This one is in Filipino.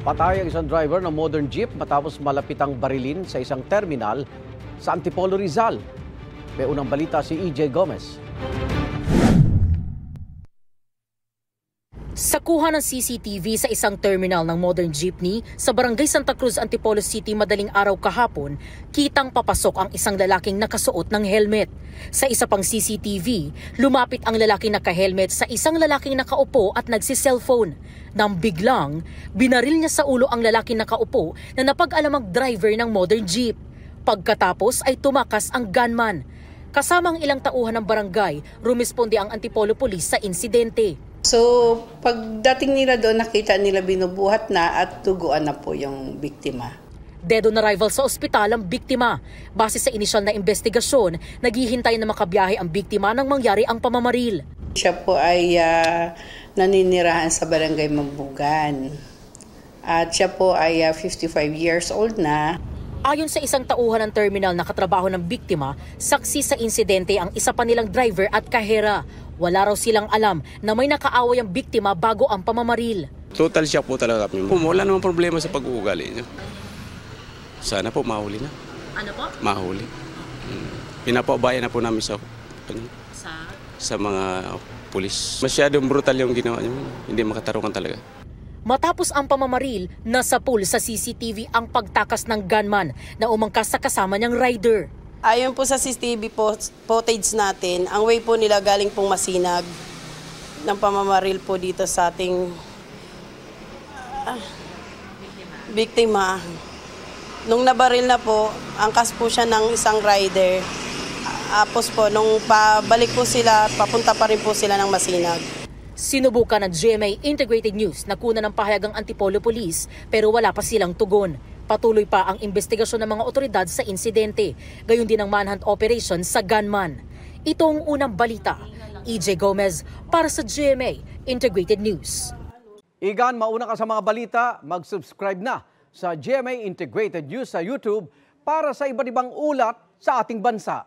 Patay ang isang driver ng modern jeep matapos malapitang barilin sa isang terminal sa Antipolo, Rizal. May unang balita si EJ Gomez. Sa kuha ng CCTV sa isang terminal ng modern jeepney sa Barangay Santa Cruz, Antipolo City madaling araw kahapon, kitang papasok ang isang lalaking nakasuot ng helmet. Sa isa pang CCTV, lumapit ang lalaking naka-helmet sa isang lalaking nakaupo at nagsi-cellphone. Nang biglang, binaril niya sa ulo ang lalaking nakaupo na napag-alamang driver ng modern jeep. Pagkatapos ay tumakas ang gunman. Kasamang ilang tauhan ng barangay, rumisponde ang Antipolo Police sa insidente. So, pagdating nila doon, nakita nila binubuhat na at tuguan na po yung biktima. Dead on arrival sa ospital ang biktima. Base sa inisyal na investigasyon, naghihintay na makabiyahe ang biktima nang mangyari ang pamamaril. Siya po ay naninirahan sa Barangay Magbugan. At siya po ay 55 years old na. Ayon sa isang tauhan ng terminal na katrabaho ng biktima, saksi sa insidente ang isa pa nilang driver at kahera. Wala raw silang alam na may nakaaway ang biktima bago ang pamamaril. Total siya po talaga kami. Wala namang problema sa pag-uugali niya. Sana po mahuli na. Ano po? Mahuli. Pinapabayan na po namin sa mga pulis. Masyadong brutal yung ginawa niya. Hindi makatarungan talaga. Matapos ang pamamaril, nasa pool sa CCTV ang pagtakas ng gunman na umangkas sa kasama niyang rider. Ayon po sa CCTV footage natin, ang way po nila galing pong Masinag ng pamamaril po dito sa ating biktima. Nung nabaril na po, angkas po siya ng isang rider. Tapos po, nung pabalik po sila, papunta pa rin po sila ng Masinag. Sinubukan ng GMA Integrated News na kuna ng pahayag ang Antipolo Police pero wala pa silang tugon. Patuloy pa ang investigasyon ng mga otoridad sa insidente, gayon din ang manhunt operation sa gunman. Ito ang unang balita. EJ Gomez para sa GMA Integrated News. Igan, mauna ka sa mga balita, mag-subscribe na sa GMA Integrated News sa YouTube para sa iba't ibang ulat sa ating bansa.